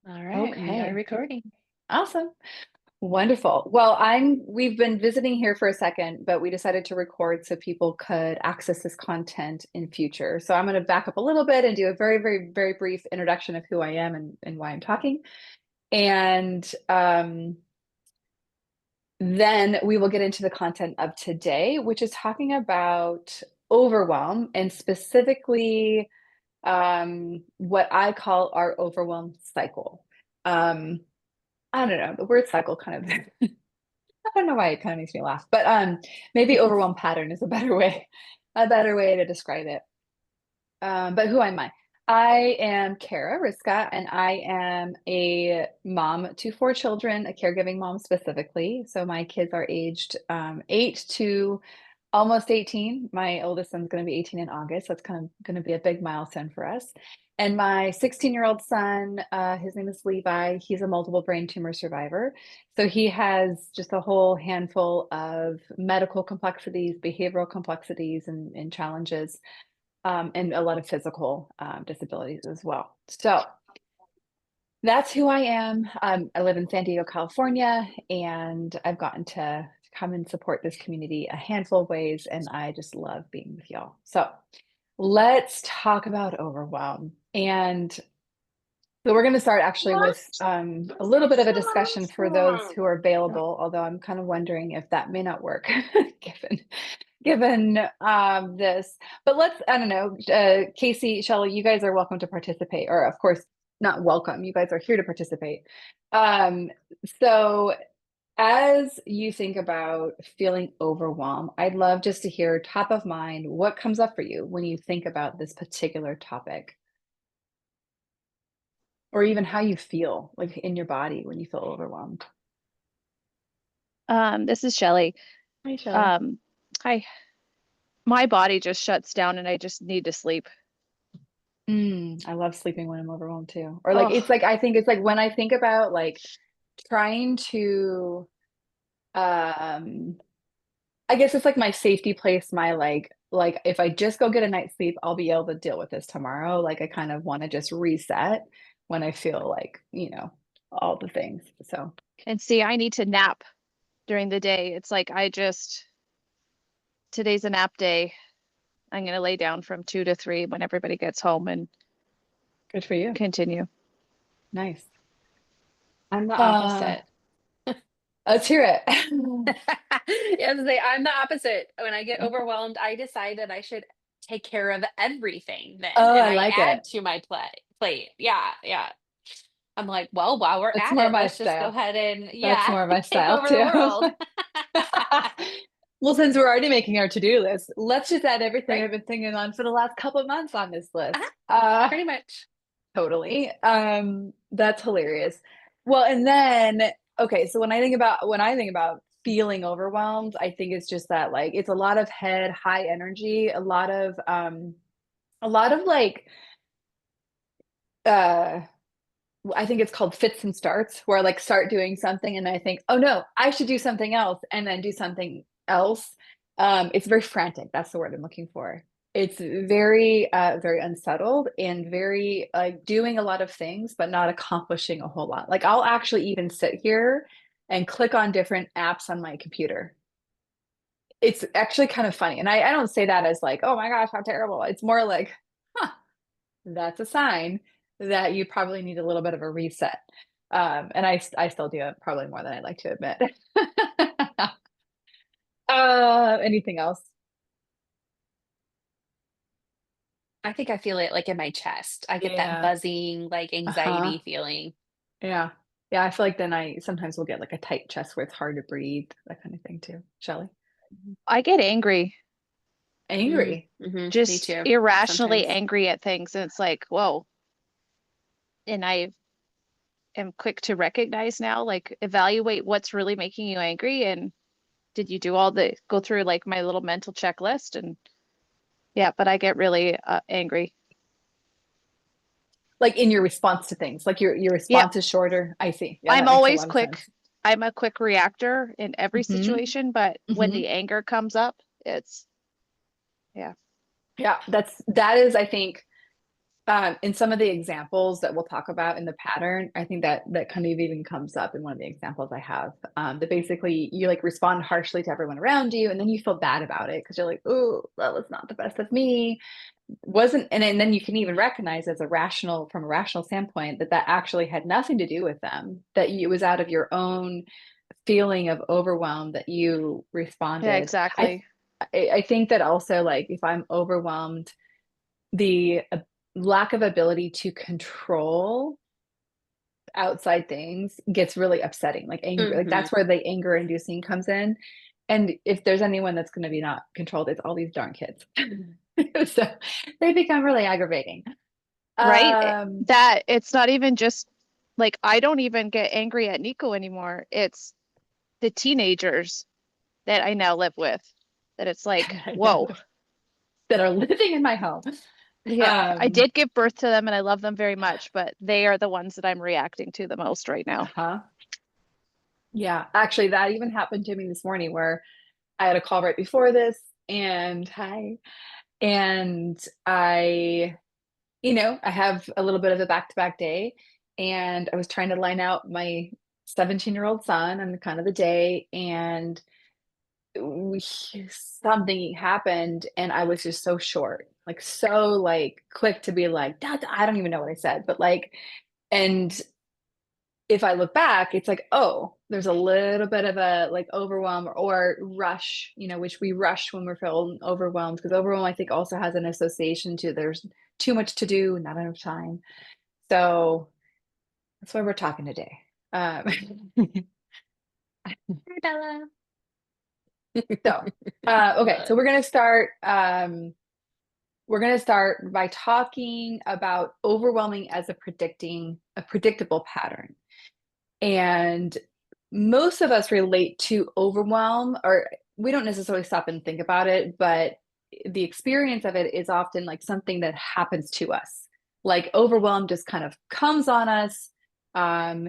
All right, we are Okay, recording. awesome. Wonderful. Well, we've been visiting here for a second, but we decided to record so people could access this content in future. So I'm going to back up a little bit and do a very, very, very brief introduction of who I am and why I'm talking. And then we will get into the content of today, which is talking about overwhelm and specifically what I call our overwhelm cycle. Um, I don't know, the word cycle kind of I don't know why it kind of makes me laugh, but maybe overwhelm pattern is a better way to describe it. But who am I? I am Kara Ryska, and I am a mom to four children, a caregiving mom specifically. So my kids are aged 8 to almost 18. My oldest son's going to be 18 in August. That's kind of going to be a big milestone for us. And my 16-year-old son, his name is Levi. He's a multiple brain tumor survivor. So he has just a whole handful of medical complexities, behavioral complexities, and challenges, and a lot of physical disabilities as well. So that's who I am. I live in San Diego, California, and I've gotten to come and support this community a handful of ways, and I just love being with y'all. So let's talk about overwhelm. And so we're going to start actually with a little bit of a discussion for those who are available, although I'm kind of wondering if that may not work given this. But let's, I don't know, Casey, Shelley, you guys are welcome to participate, or of course, not welcome. You guys are here to participate. Um, so as you think about feeling overwhelmed, I'd love just to hear top of mind, what comes up for you when you think about this particular topic, or even how you feel like in your body when you feel overwhelmed. This is Shelly. Hi, Shelley. Um, hi. My body just shuts down and I just need to sleep. I love sleeping when I'm overwhelmed too. Or like it's Oh, like I think it's like when I think about like trying to um I guess it's like my safety place, my like if I just go get a night's sleep, I'll be able to deal with this tomorrow. Like I kind of want to just reset when I feel like, all the things. So, and see, I need to nap during the day. It's like today's a nap day. I'm gonna lay down from 2 to 3 when everybody gets home and good for you. continue. Nice. I'm the Uh, opposite. let's hear it. Yeah, I was like, I'm the opposite. When I get overwhelmed, I decide that I should take care of everything then, Oh, and I I like it. add to my plate. Yeah, yeah. I'm like, well, while we're That's at more it, my let's just go style. ahead and That's yeah, more my take style over the too. world. Well, since we're already making our to-do list, let's just add everything Right? I've been thinking on for the last couple of months on this Uh-huh, list. pretty much. Totally. That's hilarious. Well, and then okay, so when I think about feeling overwhelmed, I think it's just that like it's a lot of head, high energy, a lot of like uh I think it's called fits and starts, where I like start doing something and I think, oh no, I should do something else and then do something else. It's very frantic. That's the word I'm looking for. It's very, very unsettled and very like doing a lot of things, but not accomplishing a whole lot. Like I'll actually even sit here and click on different apps on my computer. It's actually kind of funny. And I don't say that as like, oh my gosh, how terrible. It's more like, huh, that's a sign that you probably need a little bit of a reset. And I still do it probably more than I'd like to admit. Anything else? I think I feel it like in my chest. I get that Yeah. buzzing, like Uh-huh. anxiety feeling. Yeah. Yeah. I feel like then I sometimes will get like a tight chest where it's hard to breathe, that kind of thing too. Shelley? I get angry, Angry. Me just too. irrationally Sometimes. angry at things. And it's like, whoa. And I am quick to recognize now, like evaluate what's really making you angry and did you do all the go through like my little mental checklist and yeah, but I get really angry. Like in your response to things, like your Yep. response is shorter. I see. Yeah, I'm that makes a always lot of quick. sense. I'm a quick reactor in every Hmm. situation, but when Hmm. the anger comes up, it's yeah. Yeah, that is, I think, In some of the examples that we'll talk about in the pattern, I think that kind of even comes up in one of the examples I have. That basically you like respond harshly to everyone around you, and then you feel bad about it because you're like, oh, that was not the best of me. Wasn't, and then you can even recognize as from a rational standpoint, that actually had nothing to do with them, that it was out of your own feeling of overwhelm that you Yeah, responded. exactly. I think that also, like, if I'm overwhelmed, the lack of ability to control outside things gets really upsetting, like anger, like Mhm. that's where the anger inducing comes in. And if there's anyone that's going to be not controlled, it's all these darn kids. So they become really aggravating. Right? um That it's not even just like I don't even get angry at Nico anymore. It's the teenagers that I now live with. That it's like, I know, whoa. that are living in my home. Yeah, I um did give birth to them and I love them very much, but they are the ones that I'm reacting to the most right now. uh-huh. Yeah, actually that even happened to me this morning, where I had a call right before this, and I, I have a little bit of a back-to-back day, and I was trying to line out my 17-year-old son on the kind of the day, and something happened, and I was just so short, like so like quick to be like, Dad, I don't even know what I said, but like, and if I look back, it's like, oh, there's a little bit of a like overwhelm or rush, which we rush when we're feeling overwhelmed, because overwhelm, I think, also has an association to there's too much to do, not enough time. So that's why we're talking today. Um, Hi, Bella. so, okay, so we're gonna start. We're gonna start by talking about overwhelming as a predictable pattern. And most of us relate to overwhelm, or we don't necessarily stop and think about it, but the experience of it is often like something that happens to us. Like overwhelm just kind of comes on us, um,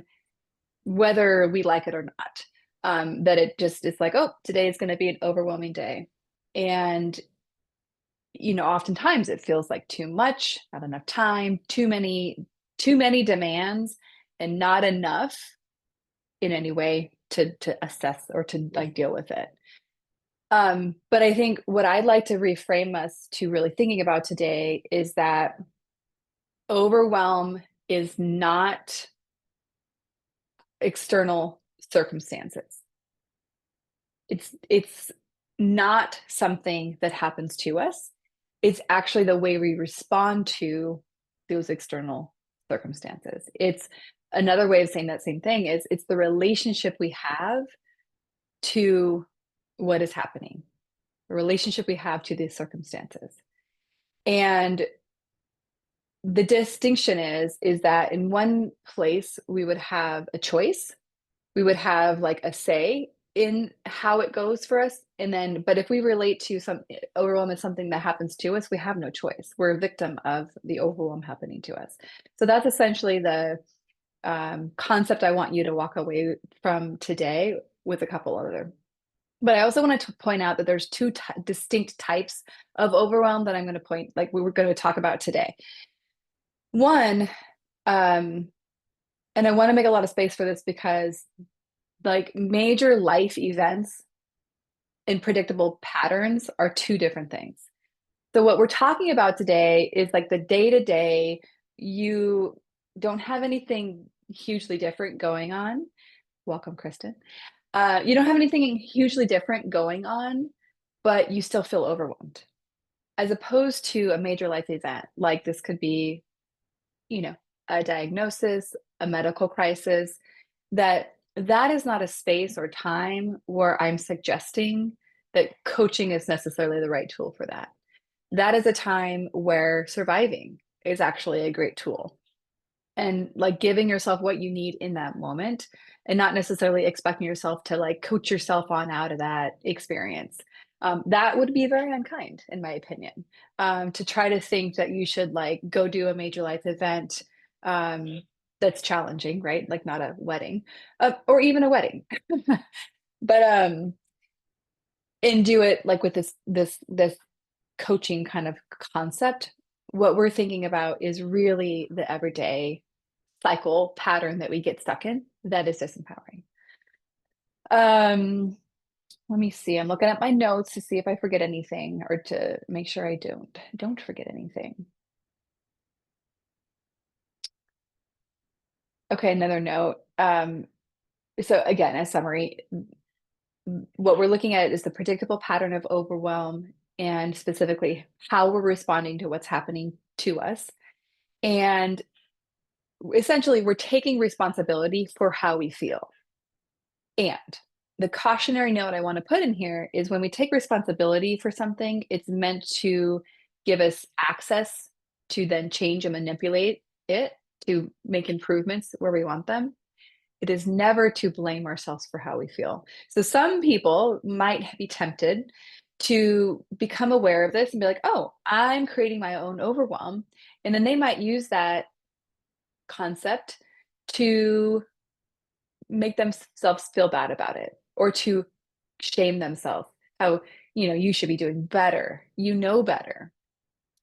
whether we like it or not. That it just is like, oh, today is going to be an overwhelming day. And, oftentimes it feels like too much, not enough time, too many demands, and not enough in any way to assess or to like deal with it. But I think what I'd like to reframe us to really thinking about today is that overwhelm is not external circumstances. It's not something that happens to us. It's actually the way we respond to those external circumstances. It's another way of saying that same thing is it's the relationship we have to what is happening, the relationship we have to these circumstances. And the distinction is that in one place we would have a choice, we would have like a say in how it goes for us, and then but if we relate to some overwhelm as something that happens to us, we have no choice, we're a victim of the overwhelm happening to us. So that's essentially the concept I want you to walk away from today, with a couple other. But I also wanted to point out that there's two distinct types of overwhelm that I'm going to like we were going to talk about today. One, and I want to make a lot of space for this because like major life events and predictable patterns are two different things. So what we're talking about today is like the day to day, you don't have anything hugely different going on. Welcome, Kristen. You don't have anything hugely different going on, but you still feel overwhelmed. As opposed to a major life event, like this could be, you know, a diagnosis, a medical crisis, that is not a space or time where I'm suggesting that coaching is necessarily the right tool for that. That is a time where surviving is actually a great tool, and like giving yourself what you need in that moment, and not necessarily expecting yourself to like coach yourself on out of that experience. That would be very unkind, in my opinion, to try to think that you should like go do a major life event that's challenging, right? Like not a wedding, or even a wedding, but and do it like with this coaching kind of concept. what we're thinking about is really the everyday cycle pattern that we get stuck in that is disempowering. Let me see. I'm looking at my notes to see if I forget anything or to make sure I don't forget anything. Okay, another note. So again, a summary, what we're looking at is the predictable pattern of overwhelm and specifically how we're responding to what's happening to us. And essentially, we're taking responsibility for how we feel. And the cautionary note I want to put in here is when we take responsibility for something, it's meant to give us access to then change and manipulate it to make improvements where we want them. It is never to blame ourselves for how we feel. So some people might be tempted to become aware of this and be like, oh, I'm creating my own overwhelm. And then they might use that concept to make themselves feel bad about it or to shame themselves. How, you should be doing better. You know better.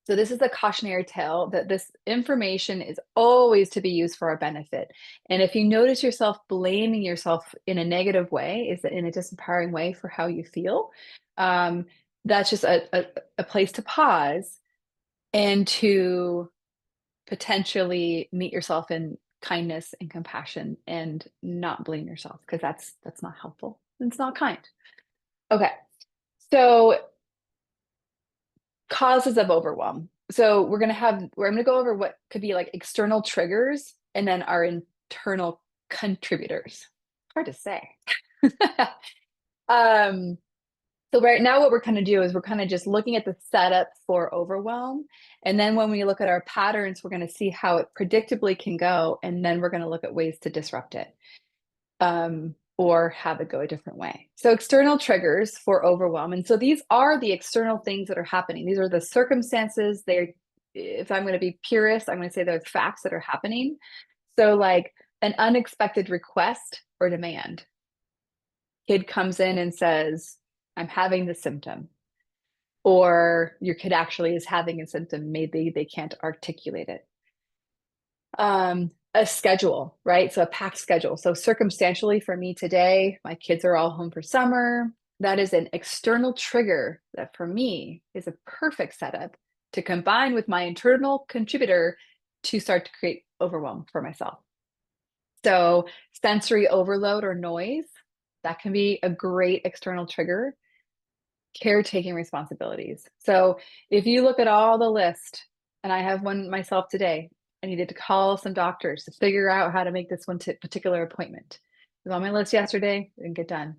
So this is a cautionary tale that this information is always to be used for our benefit. And if you notice yourself blaming yourself in a negative way, is that in a disempowering way for how you feel, that's just a place to pause and to potentially meet yourself in kindness and compassion and not blame yourself, because that's not helpful. It's not kind. Okay. So causes of overwhelm. So I'm going to go over what could be like external triggers and then our internal contributors. Hard to say. So right now what we're going to do is we're kind of just looking at the setup for overwhelm. And then when we look at our patterns, we're going to see how it predictably can go. And then we're going to look at ways to disrupt it. Or have it go a different way. So external triggers for overwhelm. And so these are the external things that are happening. These are the circumstances. If I'm going to be purist, I'm going to say they're facts that are happening. So like an unexpected request or demand. Kid comes in and says, I'm having the symptom. Or your kid actually is having a symptom. Maybe they can't articulate it. A schedule, right? So a packed schedule. So circumstantially for me today, my kids are all home for summer. That is an external trigger that for me is a perfect setup to combine with my internal contributor to start to create overwhelm for myself. So sensory overload or noise, that can be a great external trigger. Caretaking responsibilities. So if you look at all the list, and I have one myself today, I needed to call some doctors to figure out how to make this one particular appointment. It was on my list yesterday, didn't get done.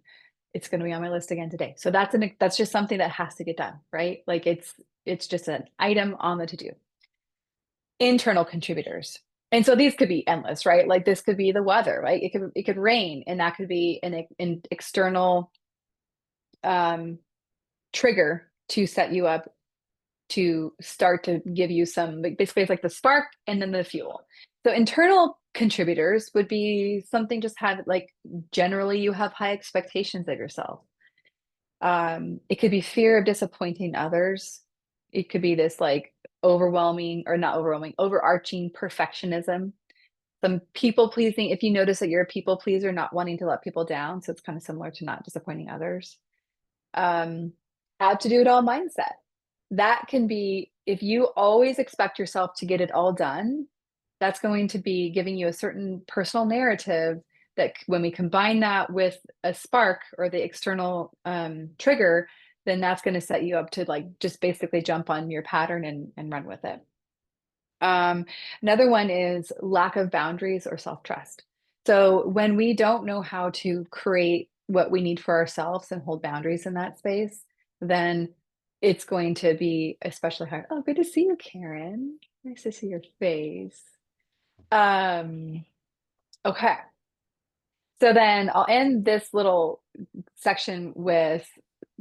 It's going to be on my list again today. So that's just something that has to get done, right? Like it's just an item on the to-do. Internal contributors. And so these could be endless, right? Like this could be the weather, right? It could rain, and that could be an external trigger to set you up to start to give you some, basically it's like the spark and then the fuel. So internal contributors would be something just have like, generally you have high expectations of yourself. It could be fear of disappointing others. It could be this like overarching perfectionism. Some people pleasing. If you notice that you're a people pleaser, not wanting to let people down. So it's kind of similar to not disappointing others. How to do it all mindset. That can be, if you always expect yourself to get it all done, that's going to be giving you a certain personal narrative that when we combine that with a spark or the external trigger, then that's going to set you up to like just basically jump on your pattern and run with it. Another one is lack of boundaries or self-trust. So when we don't know how to create what we need for ourselves and hold boundaries in that space, then it's going to be especially hard. Oh, good to see you, Karen. Nice to see your face. Okay. So then I'll end this little section with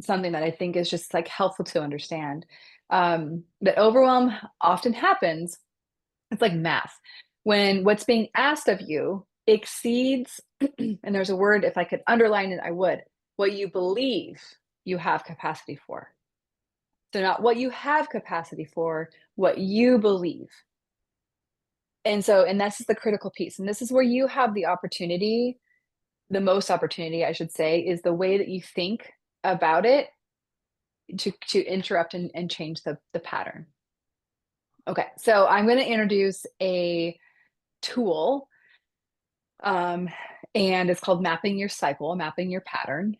something that I think is just like helpful to understand. That overwhelm often happens. It's like math. When what's being asked of you exceeds, and there's a word, if I could underline it, I would, what you believe you have capacity for. So not what you have capacity for, what you believe. And that's the critical piece. And this is where you have the opportunity, the most opportunity, I should say, is the way that you think about it to interrupt and change the pattern. Okay, so I'm going to introduce a tool, and it's called mapping your cycle, mapping your pattern.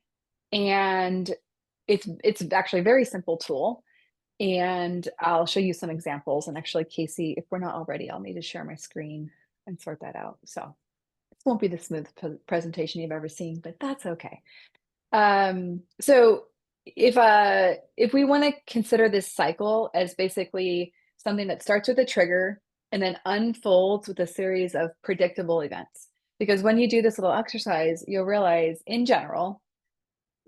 And it's actually a very simple tool. And I'll show you some examples. And actually, Casey, if we're not already, I'll need to share my screen and sort that out. So this won't be the smooth presentation you've ever seen, but that's okay. So if we want to consider this cycle as basically something that starts with a trigger and then unfolds with a series of predictable events, because when you do this little exercise, you'll realize in general,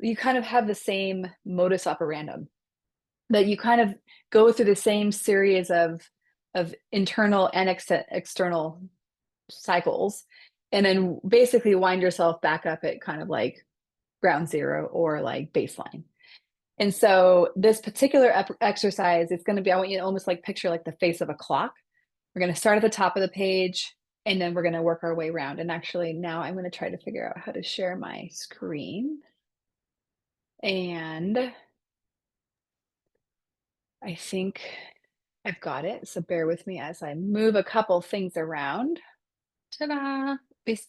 you kind of have the same modus operandum, that you kind of go through the same series of internal and external cycles, and then basically wind yourself back up at kind of like ground zero or like baseline. And so this particular exercise, it's going to be, I want you to almost like picture like the face of a clock. We're going to start at the top of the page, and then we're going to work our way around. And actually now I'm going to try to figure out how to share my screen. And I think I've got it. So bear with me as I move a couple things around. Ta-da! It's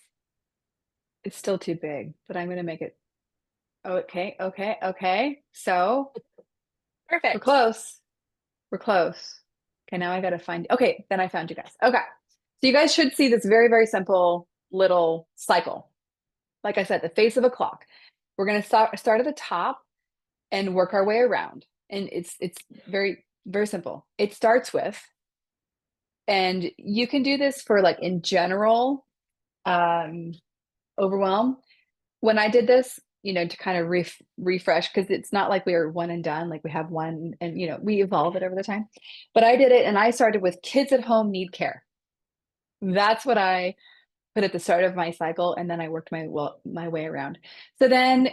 still too big, but I'm going to make it. Okay. So Perfect. we're close. We're close. Okay, now I got to find. Okay, then I found you guys. Okay. So you guys should see this very, very simple little cycle. Like I said, the face of a clock. We're going to start at the top and work our way around. And it's very, very simple. It starts with, and you can do this for like in general, overwhelm. When I did this, to kind of refresh, because it's not like we are one and done, like we have one and, we evolve it over the time. But I did it, and I started with kids at home need care. That's what I put at the start of my cycle, and then I worked my way around. So then,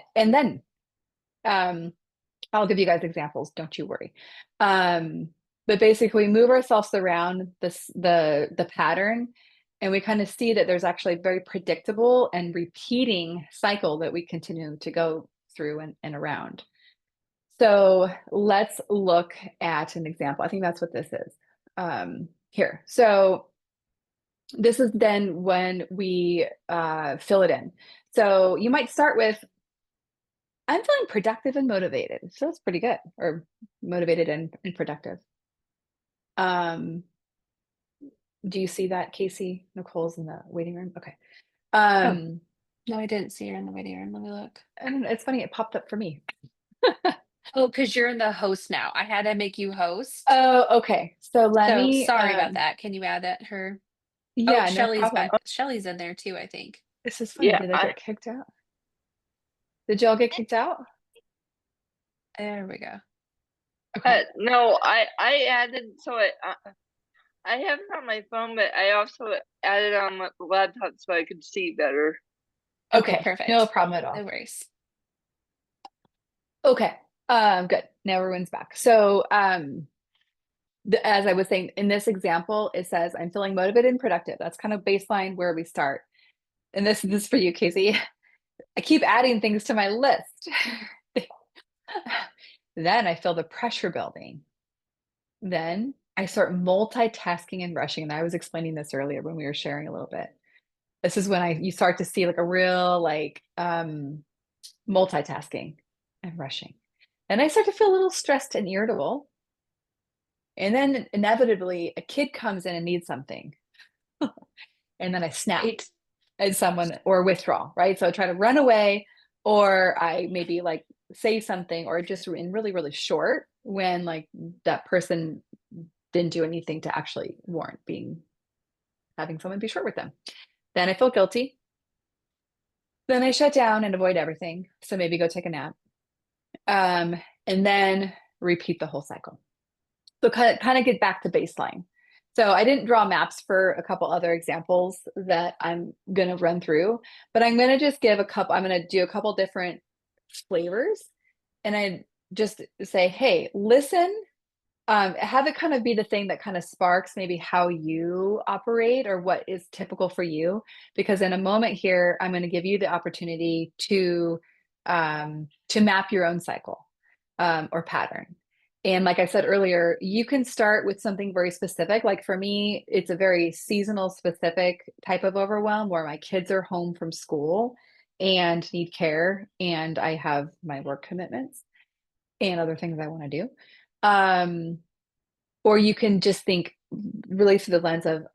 I'll give you guys examples, don't you worry. But basically, we move ourselves around the pattern, and we kind of see that there's actually a very predictable and repeating cycle that we continue to go through and around. So let's look at an example. I think that's what this is here. So this is then when we fill it in. So you might start with, I'm feeling productive and motivated. It feels pretty good, or motivated and productive. Do you see that, Casey? Nicole's in the waiting room. Okay. No, I didn't see her in the waiting room. Let me look. I don't know, it's funny, it popped up for me. Oh, because you're in the host now. I had to make you host. Oh, okay. So let me. Sorry about that. Can you add that her? Yeah, no Shelly's problem. back. Shelly's in there too, I think. This is funny. Yeah, Did I get kicked out? Did y'all get kicked out? There we go. Okay. no, I added, so I have it on my phone, but I also added on my laptop so I could see better. Okay, perfect. No problem at all. No worries. Okay. Good. Now everyone's back. So, as I was saying, in this example, it says, I'm feeling motivated and productive. That's kind of baseline where we start. And this is for you, Casey. I keep adding things to my list. Then I feel the pressure building. Then I start multitasking and rushing. And I was explaining this earlier when we were sharing a little bit. This is when you start to see like a real multitasking and rushing. And I start to feel a little stressed and irritable. And then inevitably a kid comes in and needs something. And then I snap at someone or withdraw, right? So I try to run away, or I maybe like say something, or just in really, really short when like that person didn't do anything to actually warrant having someone be short with them. Then I feel guilty. Then I shut down and avoid everything. So maybe go take a nap. And then repeat the whole cycle. So kind of get back to baseline. So I didn't draw maps for a couple other examples that I'm going to run through, but I'm going to just give I'm going to do a couple different flavors. And just say, hey, listen, have it kind of be the thing that kind of sparks maybe how you operate or what is typical for you. Because in a moment here, I'm going to give you the opportunity to map your own cycle or pattern. And like I said earlier, you can start with something very specific. Like for me, it's a very seasonal specific type of overwhelm where my kids are home from school and need care, and I have my work commitments and other things I want to do. Or you can just think really through the lens of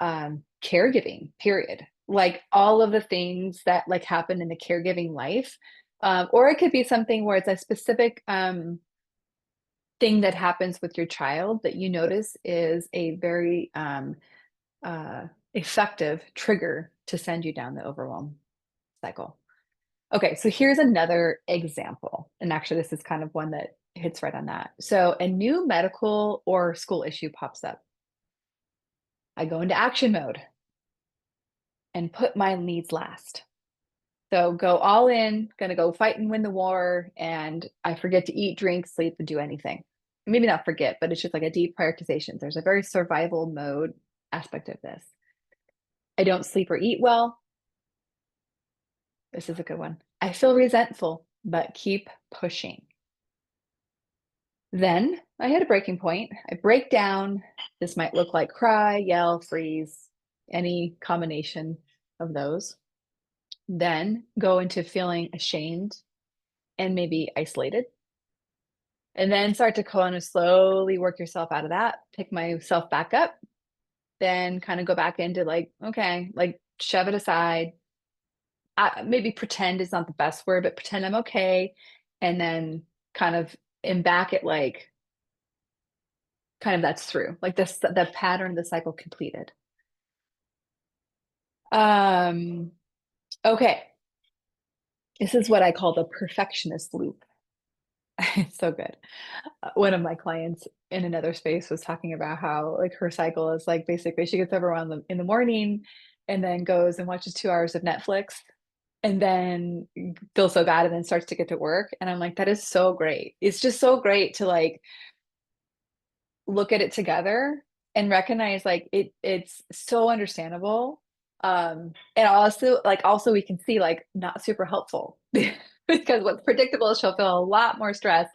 caregiving, period. Like all of the things that like happen in the caregiving life. Or it could be something where it's a specific thing that happens with your child that you notice is a very effective trigger to send you down the overwhelm cycle. Okay, so here's another example. And actually, this is kind of one that hits right on that. So a new medical or school issue pops up. I go into action mode and put my needs last. So go all in, gonna go fight and win the war, and I forget to eat, drink, sleep, and do anything. Maybe not forget, but it's just like a deep prioritization. There's a very survival mode aspect of this. I don't sleep or eat well. This is a good one. I feel resentful, but keep pushing. Then I hit a breaking point. I break down. This might look like cry, yell, freeze, any combination of those. Then go into feeling ashamed and maybe isolated. And then start to kind of slowly work yourself out of that, pick myself back up, then kind of go back into like, okay, like shove it aside. Maybe pretend is not the best word, but pretend I'm okay. And then kind of am back at like, kind of that's through, like this, the pattern, the cycle completed. Okay. This is what I call the perfectionist loop. It's so good. One of my clients in another space was talking about how like her cycle is like basically she gets overwhelmed in the morning and then goes and watches 2 hours of Netflix and then feels so bad and then starts to get to work. And I'm like, that is so great. It's just so great to like look at it together and recognize like it's so understandable. And also we can see like not super helpful because what's predictable is she'll feel a lot more stress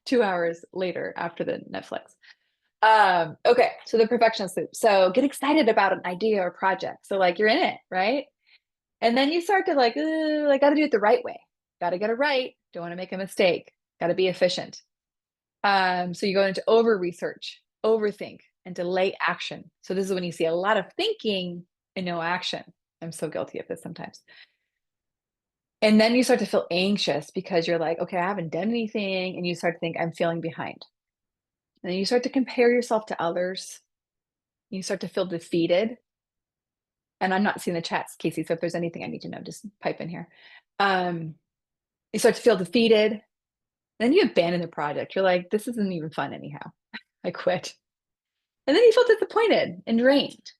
2 hours later after the Netflix. Okay, so the perfectionist loop. So get excited about an idea or project. So like you're in it, right? And then you start to like, I got to do it the right way. Got to get it right. Don't want to make a mistake. Got to be efficient. So you go into over research, overthink, and delay action. So this is when you see a lot of thinking and no action. I'm so guilty of this sometimes. And then you start to feel anxious because you're like, okay, I haven't done anything. And you start to think I'm feeling behind. And then you start to compare yourself to others. You start to feel defeated. And I'm not seeing the chats, Casey. So if there's anything I need to know, just pipe in here. You start to feel defeated. Then you abandon the project. You're like, this isn't even fun anyhow. I quit. And then you feel disappointed and drained.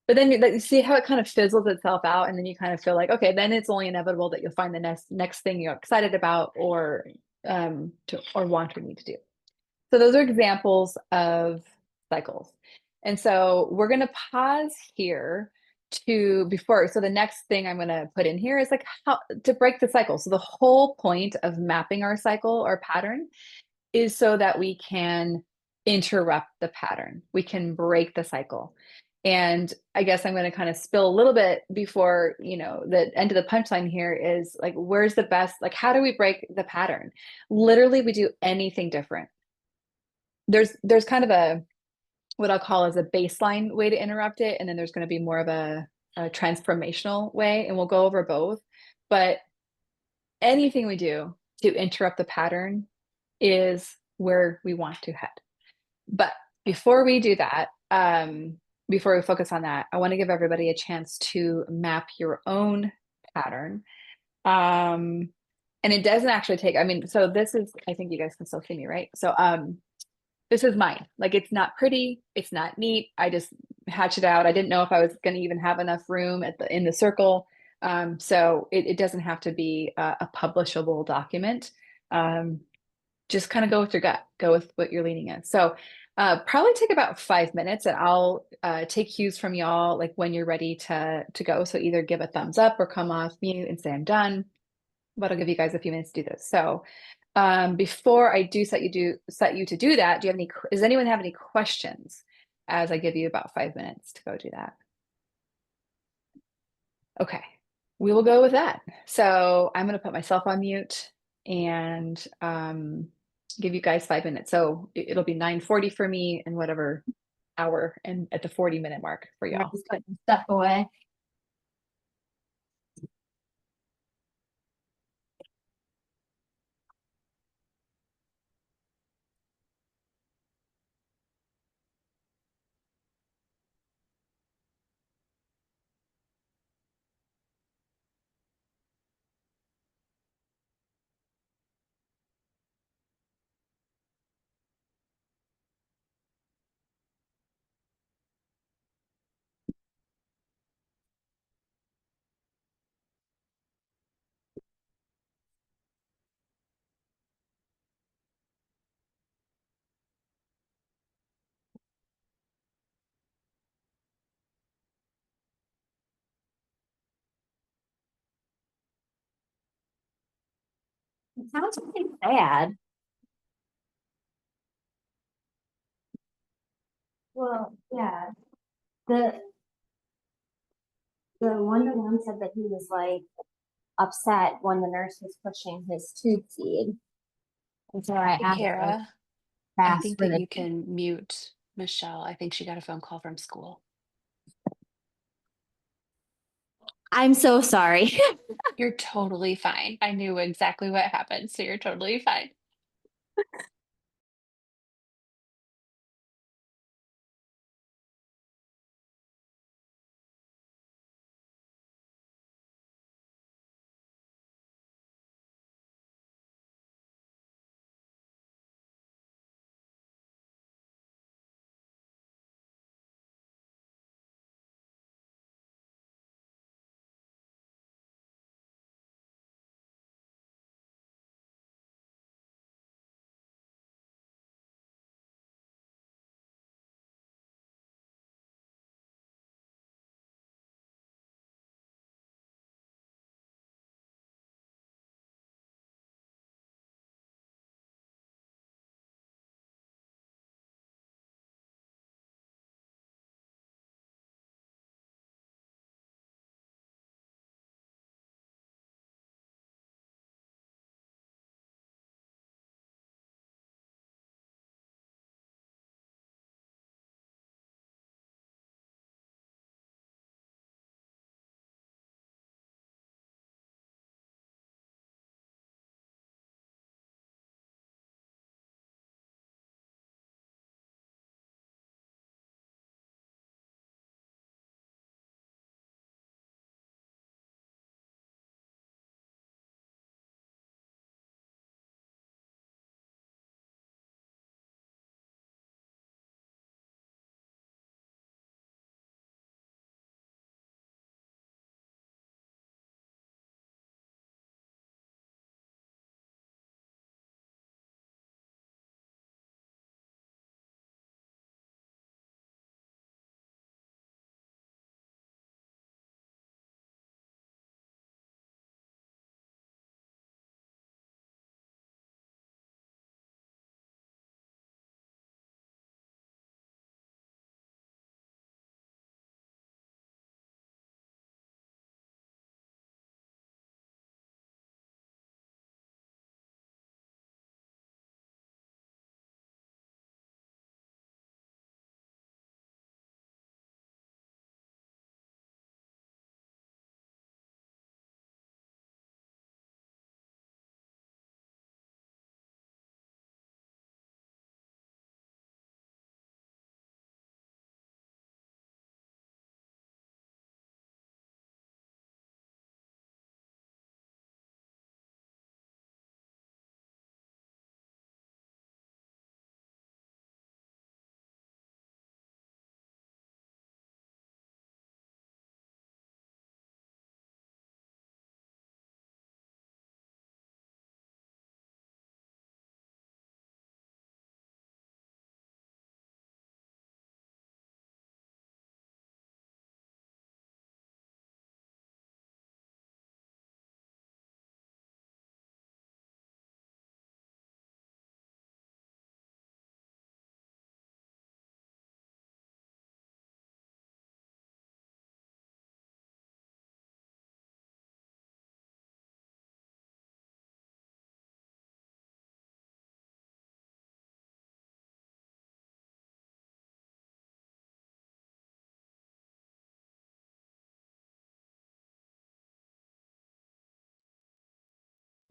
But then you see how it kind of fizzles itself out, and then you kind of feel like, okay, then it's only inevitable that you'll find the next thing you're excited about or want or need to do. So those are examples of cycles. And so we're going to pause here so the next thing I'm going to put in here is like how to break the cycle. So the whole point of mapping our cycle or pattern is so that we can interrupt the pattern. We can break the cycle. And I guess I'm going to kind of spill a little bit before, the end of the punchline here is like, where's the best, like, how do we break the pattern? Literally, we do anything different. There's kind of what I'll call as a baseline way to interrupt it. And then there's going to be more of a transformational way, and we'll go over both. But anything we do to interrupt the pattern is where we want to head. But before we do that, before we focus on that, I want to give everybody a chance to map your own pattern. And it doesn't actually take, so this is, I think you guys can still see me, right? So this is mine. Like, it's not pretty, it's not neat. I just hatched it out. I didn't know if I was going to even have enough room in the circle. So it doesn't have to be a publishable document. just kind of go with your gut, go with what you're leaning in. So probably take about 5 minutes, and I'll take cues from y'all like when you're ready to go. So either give a thumbs up or come off mute and say I'm done. But I'll give you guys a few minutes to do this. So before I do set you to do that, does anyone have any questions as I give you about 5 minutes to go do that? Okay, we will go with that. So I'm going to put myself on mute and give you guys 5 minutes. So it'll be 9:40 for me and whatever hour and at the 40-minute mark for y'all. Just putting stuff away. It sounds pretty sad. Well, yeah. The one said that he was like upset when the nurse was pushing his tube feed. And so I Hey, asked her Kara, I fast think for that the you can mute Michelle. I think she got a phone call from school. I'm so sorry. You're totally fine. I knew exactly what happened, so you're totally fine.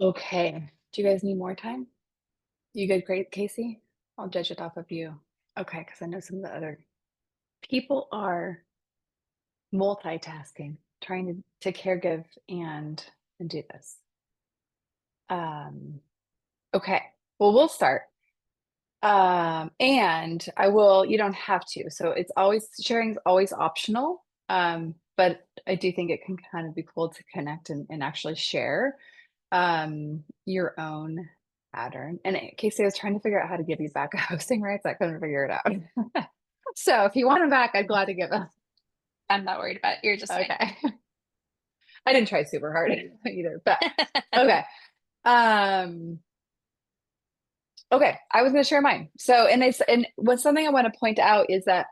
Okay. Do you guys need more time? You good, great, Casey? I'll judge it off of you. Okay, because I know some of the other people are multitasking, trying to caregive and do this. Okay. Well, we'll start. And I will, you don't have to. So it's always, sharing is always optional. But I do think it can kind of be cool to connect and actually share your own pattern. And Casey, I was trying to figure out how to give you back hosting rights. I couldn't figure it out. So if you want them back, I'd glad to give them. I'm not worried about it. You're just fine. Okay. I didn't try super hard either, but okay. Okay, I was going to share mine. So, and what's something I want to point out is that,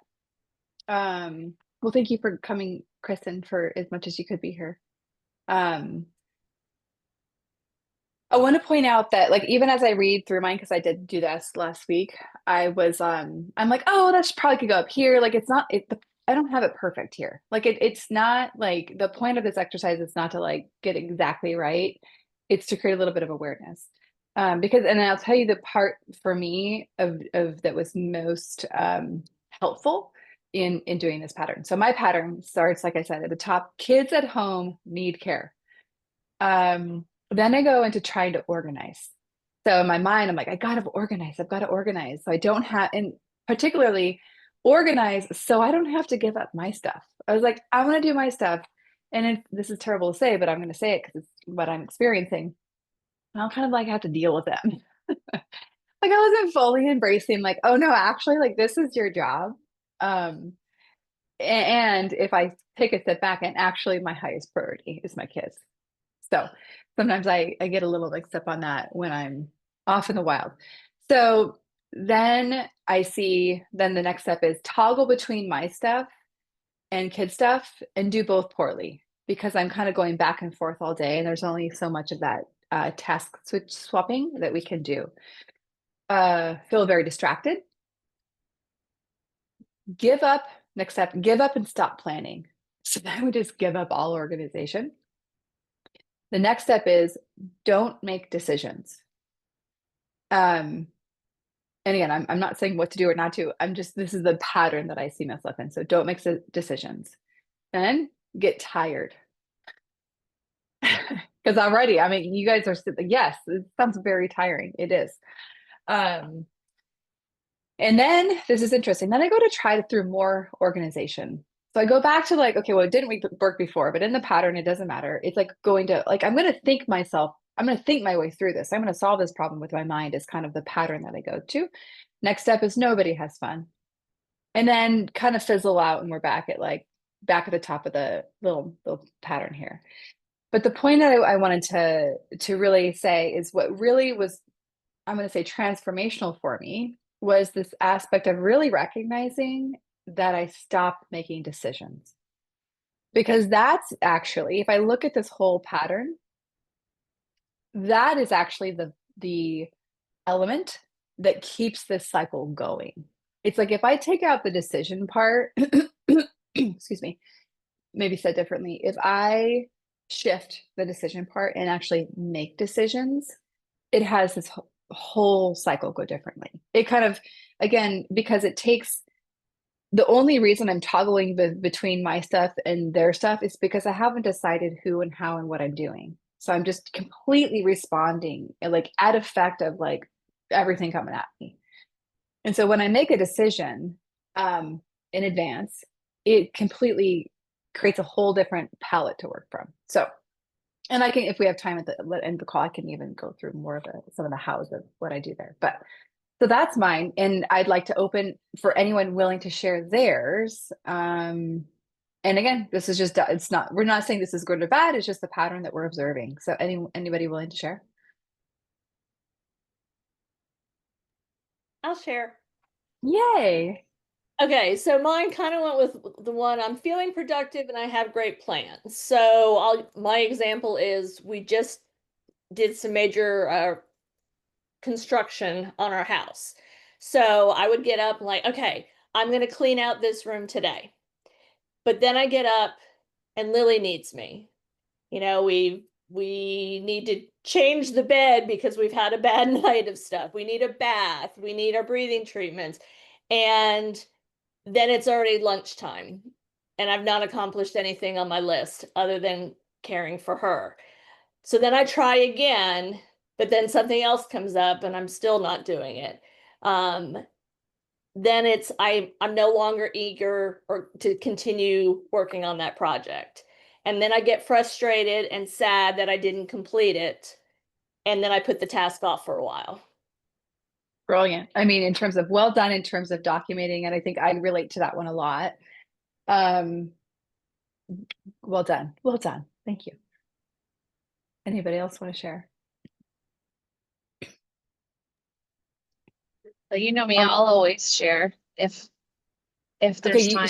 well, thank you for coming, Kristen, for as much as you could be here. I want to point out that, like, even as I read through mine, because I did do this last week, I was, I'm like, oh, that probably could go up here. Like, it's not, I don't have it perfect here. Like, it's not like the point of this exercise is not to like get exactly right. It's to create a little bit of awareness. Because, and I'll tell you the part for me of that was most helpful in doing this pattern. So my pattern starts, like I said, at the top, kids at home need care. Then I go into trying to organize. So in my mind, I'm like, I've got to organize. So I don't have, and particularly organize so I don't have to give up my stuff. I was like, I want to do my stuff. And this is terrible to say, but I'm going to say it because it's what I'm experiencing. And I'll kind of like have to deal with them. Like I wasn't fully embracing like, oh no, actually like this is your job. And if I take a step back, and actually my highest priority is my kids. So sometimes I get a little mixed up on that when I'm off in the wild. So then I see, then the next step is toggle between my stuff and kid stuff and do both poorly because I'm kind of going back and forth all day. And there's only so much of that task switch swapping that we can do. Feel very distracted. Give up, next step, give up and stop planning. So then we just give up all organization. The next step is don't make decisions. And again, I'm not saying what to do or not to. This is the pattern that I see myself in. So don't make decisions. Then get tired. Because already, I mean, you guys are, yes, it sounds very tiring. It is. And then this is interesting. Then I go to try to through more organization. So I go back to like, okay, well, it didn't work before, but in the pattern, it doesn't matter. It's like going to, like, I'm going to think my way through this. I'm going to solve this problem with my mind is kind of the pattern that I go to. Next step is nobody has fun. And then kind of fizzle out and we're back at the top of the little pattern here. But the point that I wanted to really say is what really was, I'm going to say transformational for me was this aspect of really recognizing that I stopped making decisions. Because that's actually, if I look at this whole pattern, that is actually the element that keeps this cycle going. It's like if I take out the decision part, excuse me, maybe said differently, if I shift the decision part and actually make decisions, it has this whole cycle go differently. It kind of, again, because it takes, the only reason I'm toggling between my stuff and their stuff is because I haven't decided who and how and what I'm doing. So I'm just completely responding like at effect of like everything coming at me. And so when I make a decision in advance, it completely creates a whole different palette to work from. So, and I can, if we have time at the end of the call, I can even go through more of some of the hows of what I do there. But so that's mine. And I'd like to open for anyone willing to share theirs. And again, this is just, we're not saying this is good or bad. It's just the pattern that we're observing. So anybody willing to share? I'll share. Yay. Okay, so mine kind of went with the one I'm feeling productive and I have great plans. So my example is we just did some major construction on our house. So I would get up like, okay, I'm going to clean out this room today. But then I get up and Lily needs me. You know, we need to change the bed because we've had a bad night of stuff. We need a bath. We need our breathing treatments. And then it's already lunchtime. And I've not accomplished anything on my list other than caring for her. So then I try again, but then something else comes up and I'm still not doing it. Then I'm no longer eager or to continue working on that project. And then I get frustrated and sad that I didn't complete it. And then I put the task off for a while. Brilliant. I mean, in terms of well done, in terms of documenting, and I think I relate to that one a lot. Well done. Well done. Thank you. Anybody else want to share? So you know me, I'll always share if there's Okay, time.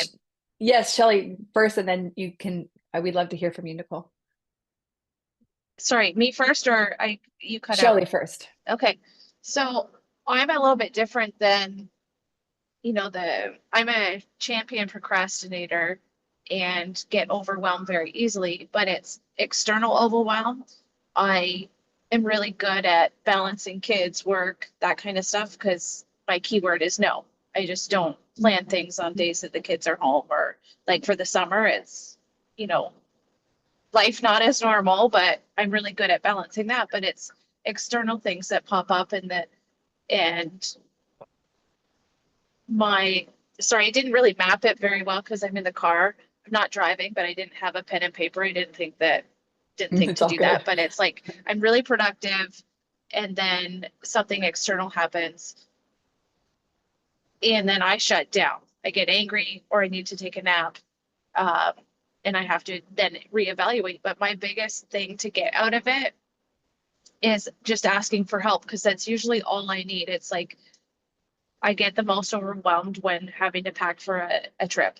Yes, Shelley first, and then you can, we'd love to hear from you, Nicole. Sorry, me first or you cut out? Shelley first. Okay. So I'm a little bit different than, I'm a champion procrastinator and get overwhelmed very easily, but it's external overwhelm. I am really good at balancing kids, work, that kind of stuff, because my keyword is no. I just don't plan things on days that the kids are home, or like for the summer, it's, life not as normal, but I'm really good at balancing that. But it's external things that pop up and sorry, I didn't really map it very well because I'm in the car. I'm not driving, but I didn't have a pen and paper. I didn't think It's to all do good. that. But it's like I'm really productive, and then something external happens, and then I shut down. I get angry, or I need to take a nap, and I have to then reevaluate. But my biggest thing to get out of it is just asking for help, because that's usually all I need. It's like I get the most overwhelmed when having to pack for a trip,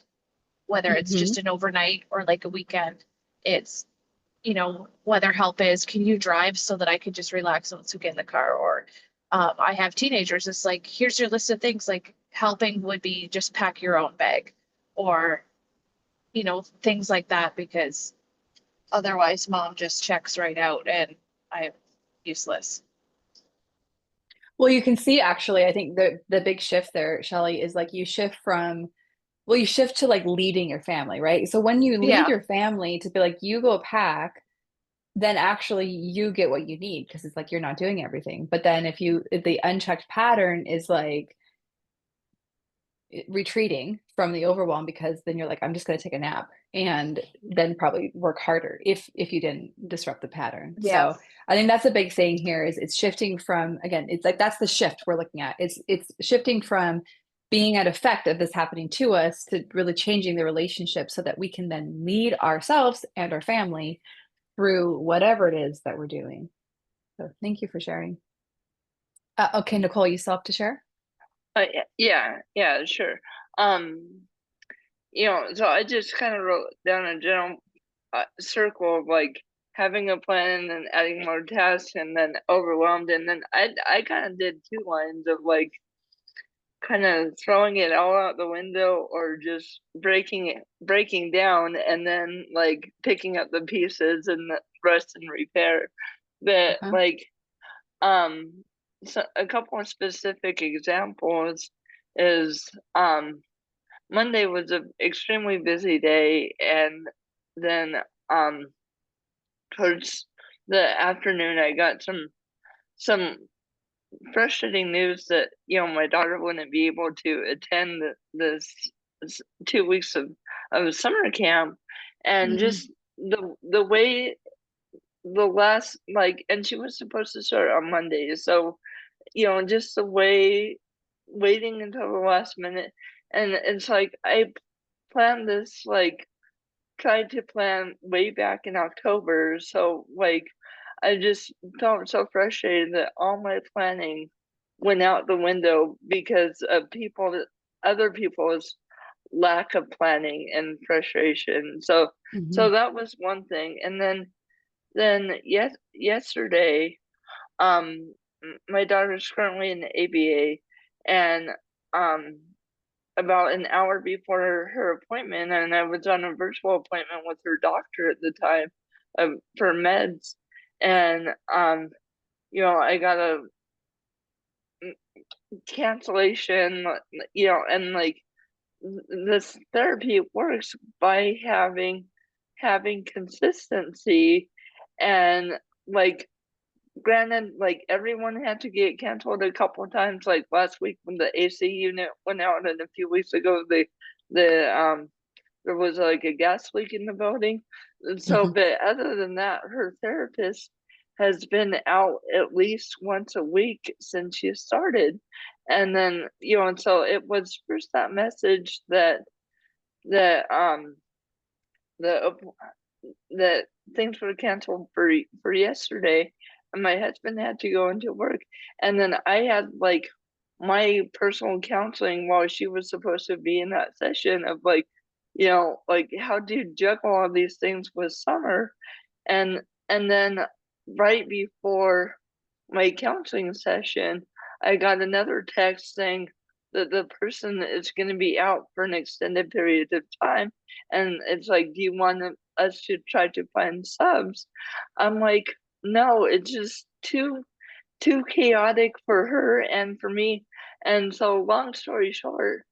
whether it's just an overnight or like a weekend. It's, whether help is, can you drive so that I could just relax once we get in the car? Or I have teenagers. It's like, here's your list of things. Like helping would be just pack your own bag, or, things like that, because otherwise mom just checks right out and I'm useless. Well, you can see actually, I think the big shift there, Shelley, is like you shift to like leading your family, right? So when you lead Yeah. your family to be like, you go pack, then actually you get what you need, because it's like you're not doing everything. But then if the unchecked pattern is like retreating from the overwhelm, because then you're like, I'm just going to take a nap, and then probably work harder if you didn't disrupt the pattern. Yeah. So I think that's a big thing here, is it's shifting from, again, it's like that's the shift we're looking at. It's shifting from being at effect of this happening to us to really changing the relationship so that we can then lead ourselves and our family through whatever it is that we're doing. So thank you for sharing. Okay, Nicole, you still have to share? Yeah, sure. So I just kind of wrote down a general circle of like having a plan and adding more tasks, and then overwhelmed, and then I kind of did 2 lines of like kind of throwing it all out the window, or just breaking down, and then like picking up the pieces and the rest and repair. But like so a couple of specific examples is Monday was an extremely busy day, and then towards the afternoon I got some frustrating news that my daughter wouldn't be able to attend this 2 weeks of summer camp, and just the way the last and she was supposed to start on Monday, so just the way waiting until the last minute, and it's like I planned this tried to plan way back in October, so I just felt so frustrated that all my planning went out the window because of other people's lack of planning and frustration. So that was one thing. And then yesterday, my daughter's currently in the ABA, and about an hour before her appointment, and I was on a virtual appointment with her doctor at the time for meds, and I got a cancellation, and like this therapy works by having consistency, and like granted, like everyone had to get canceled a couple of times, like last week when the AC unit went out, and a few weeks ago there was like a gas leak in the building. And so, but other than that, her therapist has been out at least once a week since she started. And then, and so it was first that message that the that things were canceled for yesterday, and my husband had to go into work, and then I had like my personal counseling while she was supposed to be in that session of like, like how do you juggle all these things with summer, and then right before my counseling session, I got another text saying that the person is going to be out for an extended period of time, and it's like, do you want us to try to find subs? I'm like, no, it's just too chaotic for her and for me. And so long story short,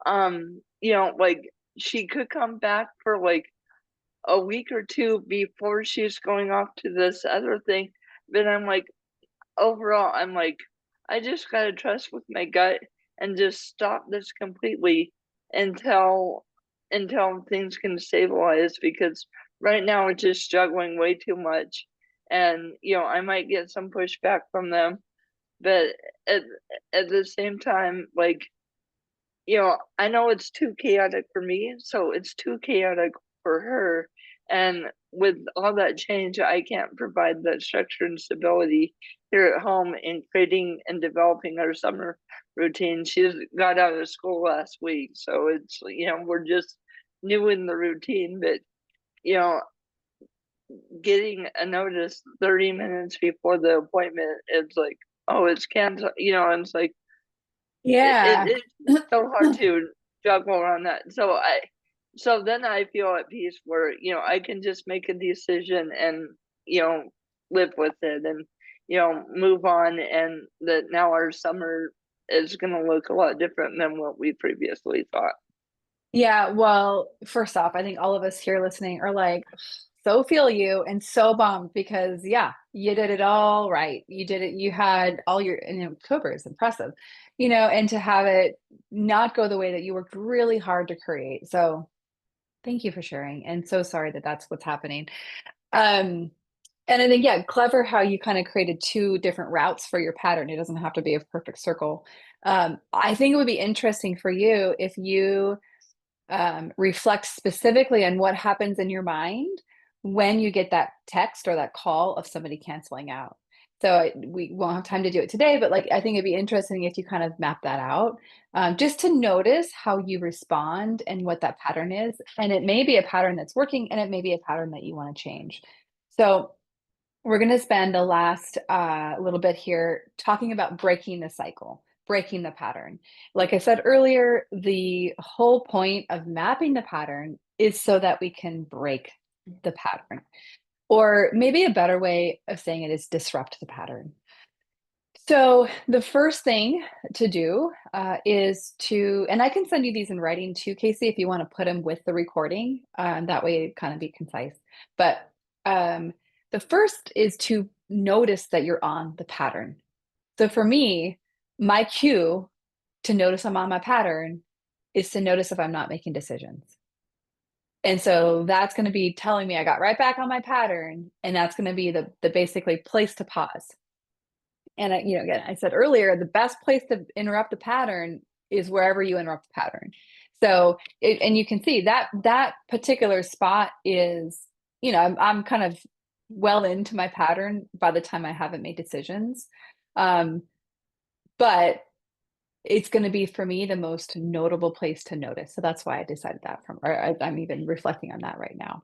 like she could come back for like a week or two before she's going off to this other thing. But I'm like, overall, I'm like, I just gotta trust with my gut and just stop this completely until things can stabilize, because right now it's just juggling way too much. And I might get some pushback from them, but at the same time, like, I know it's too chaotic for me, so it's too chaotic for her. And with all that change, I can't provide that structure and stability here at home in creating and developing our summer routine. She got out of school last week, so it's, we're just new in the routine, but, getting a notice 30 minutes before the appointment, it's like, oh, it's canceled, and it's like, Yeah. it's so hard to juggle around that. So then I feel at peace where, I can just make a decision and, live with it, and, move on, and that now our summer is going to look a lot different than what we previously thought. Yeah, well, first off, I think all of us here listening are like, so feel you and so bummed because yeah, you did it all right. You did it, you had all your, October is impressive, and to have it not go the way that you worked really hard to create. So thank you for sharing, and so sorry that that's what's happening. And I think, yeah, clever how you kind of created two different routes for your pattern. It doesn't have to be a perfect circle. I think it would be interesting for you if you reflect specifically on what happens in your mind when you get that text or that call of somebody canceling out. So we won't have time to do it today, but like I think it'd be interesting if you kind of map that out, just to notice how you respond and what that pattern is. And it may be a pattern that's working, and it may be a pattern that you want to change. So we're going to spend the last little bit here talking about breaking the cycle, breaking the pattern. Like I said earlier, the whole point of mapping the pattern is so that we can break the pattern. Or maybe a better way of saying it is disrupt the pattern. So the first thing to do is to, and I can send you these in writing too, Casey, if you want to put them with the recording. That way it kind of be concise. But the first is to notice that you're on the pattern. So for me, my cue to notice I'm on my pattern is to notice if I'm not making decisions. And so that's going to be telling me I got right back on my pattern. And that's going to be the basically place to pause. And again, I said earlier, the best place to interrupt the pattern is wherever you interrupt the pattern. So, and you can see that particular spot is, I'm kind of well into my pattern by the time I haven't made decisions. But it's going to be for me the most notable place to notice. So that's why I decided that I'm even reflecting on that right now.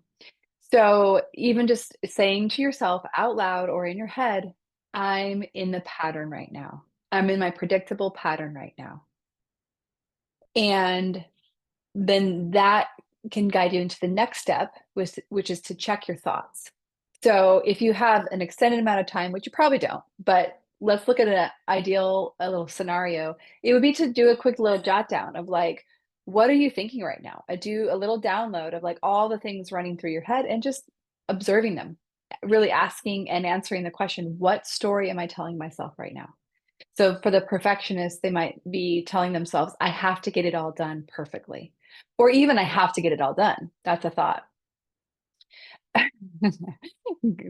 So even just saying to yourself out loud or in your head, I'm in the pattern right now. I'm in my predictable pattern right now. And then that can guide you into the next step, which is to check your thoughts. So if you have an extended amount of time, which you probably don't, but let's look at an ideal, a little scenario. It would be to do a quick little jot down of like, what are you thinking right now? I do a little download of like all the things running through your head and just observing them, really asking and answering the question, what story am I telling myself right now? So for the perfectionist, they might be telling themselves, I have to get it all done perfectly, or even I have to get it all done. That's a thought.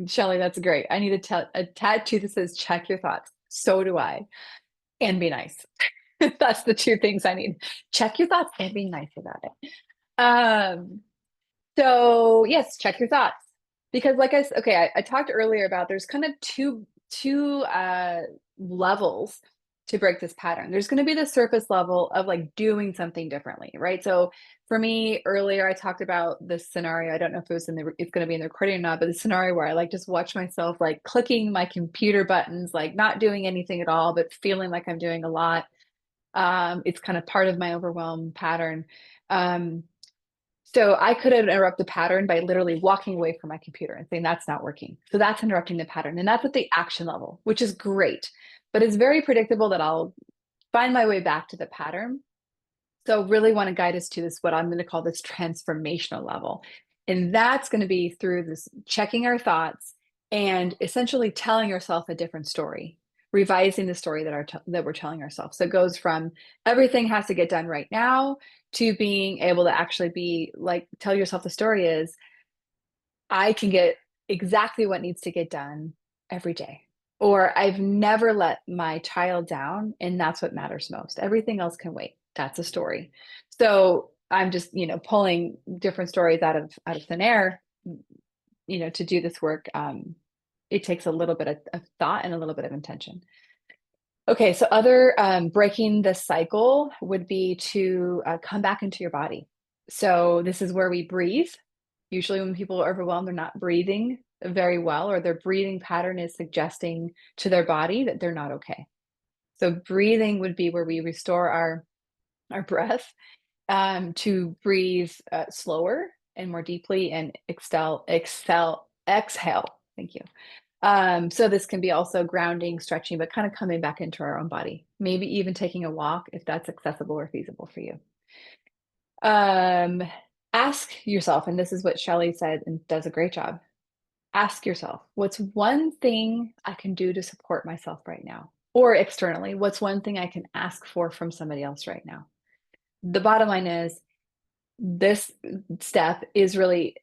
Shelly, that's great. I need a tattoo that says check your thoughts. So do I. And be nice. That's the two things I need. Check your thoughts and be nice about it. So yes, check your thoughts. Because like I talked earlier about there's kind of two levels to break this pattern. There's going to be the surface level of like doing something differently, right? So for me earlier, I talked about this scenario. I don't know if it's going to be in the recording or not, but the scenario where I like just watch myself like clicking my computer buttons, like not doing anything at all, but feeling like I'm doing a lot. It's kind of part of my overwhelm pattern. So I could have interrupted the pattern by literally walking away from my computer and saying that's not working. So that's interrupting the pattern. And that's at the action level, which is great. But it's very predictable that I'll find my way back to the pattern. So really want to guide us to this, what I'm going to call this transformational level. And that's going to be through this checking our thoughts and essentially telling yourself a different story, revising the story that we're telling ourselves. So it goes from everything has to get done right now to being able to actually be like, tell yourself the story is, I can get exactly what needs to get done every day. Or I've never let my child down, and that's what matters most. Everything else can wait. That's a story. So I'm just, pulling different stories out of thin air, to do this work. It takes a little bit of thought and a little bit of intention. Okay, so other breaking the cycle would be to come back into your body. So this is where we breathe. Usually when people are overwhelmed, they're not breathing very well, or their breathing pattern is suggesting to their body that they're not okay. So breathing would be where we restore our breath to breathe slower and more deeply and exhale. Thank you. So this can be also grounding, stretching, but kind of coming back into our own body, maybe even taking a walk if that's accessible or feasible for you. Ask yourself, and this is what Shelly said and does a great job. Ask yourself, what's one thing I can do to support myself right now? Or externally, what's one thing I can ask for from somebody else right now? The bottom line is this step is really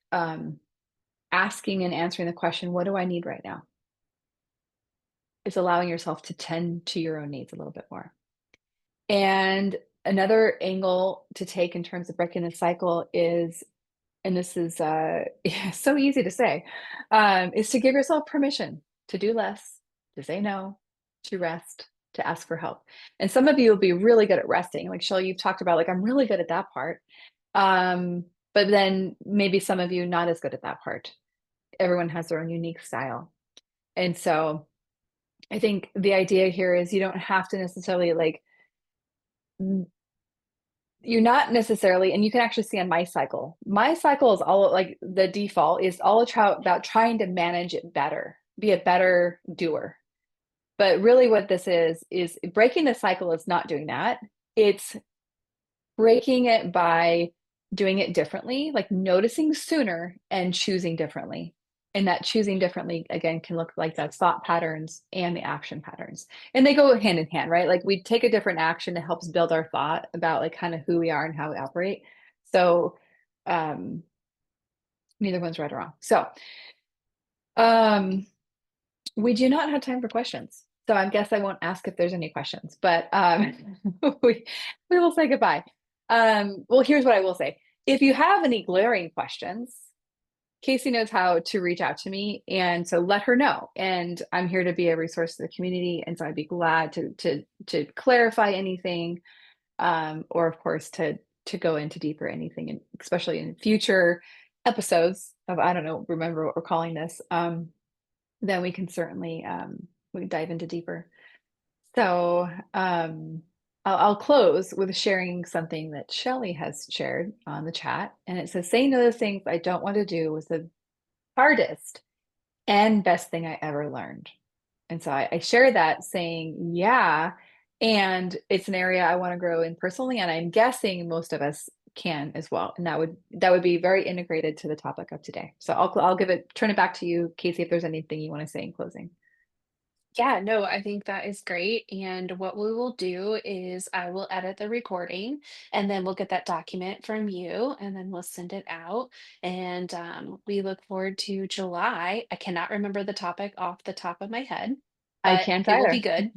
asking and answering the question, what do I need right now? It's allowing yourself to tend to your own needs a little bit more. And another angle to take in terms of breaking the cycle is, and this is so easy to say, is to give yourself permission to do less, to say no, to rest, to ask for help. And some of you will be really good at resting. Like Shelly, you've talked about, like, I'm really good at that part. But then maybe some of you not as good at that part. Everyone has their own unique style. And so I think the idea here is you don't have to necessarily you're not necessarily, and you can actually see on my cycle is all like the default is all about trying to manage it better, be a better doer. But really what this is breaking the cycle is not doing that. It's breaking it by doing it differently, like noticing sooner and choosing differently. And that choosing differently, again, can look like that thought patterns and the action patterns. And they go hand in hand, right? Like we take a different action that helps build our thought about like kind of who we are and how we operate. So neither one's right or wrong. So we do not have time for questions. So I guess I won't ask if there's any questions, but we will say goodbye. Well, here's what I will say. If you have any glaring questions, Casey knows how to reach out to me, and so let her know. And I'm here to be a resource to the community, and so I'd be glad to clarify anything, or of course to go into deeper anything, and especially in future episodes of remember what we're calling this. Then we can certainly we can dive into deeper. So I'll close with sharing something that Shelly has shared on the chat. And it says, saying no to things I don't want to do was the hardest and best thing I ever learned. And so I share that saying, yeah, and it's an area I want to grow in personally, and I'm guessing most of us can as well. And that would be very integrated to the topic of today. So I'll turn it back to you, Casey, if there's anything you want to say in closing. Yeah, no, I think that is great. And what we will do is I will edit the recording and then we'll get that document from you and then we'll send it out. And we look forward to July. I cannot remember the topic off the top of my head, I but can't it will either. be good.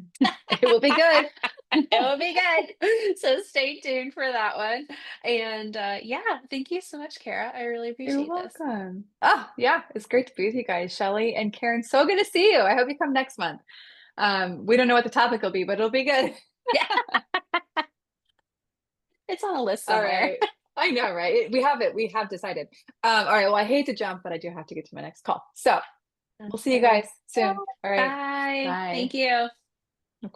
It will be good. It will be good. So stay tuned for that one. And yeah, thank you so much, Kara. I really You're appreciate this. welcome. Oh, yeah, it's great to be with you guys, Shelly and Karen. So good to see you. I hope you come next month. We don't know what the topic will be, but it'll be good. Yeah. It's on a list All somewhere. right. I know, right? We have decided. All right. Well, I hate to jump, but I do have to get to my next call. So we'll see you Okay. guys soon. All right. Bye. Bye. Thank you.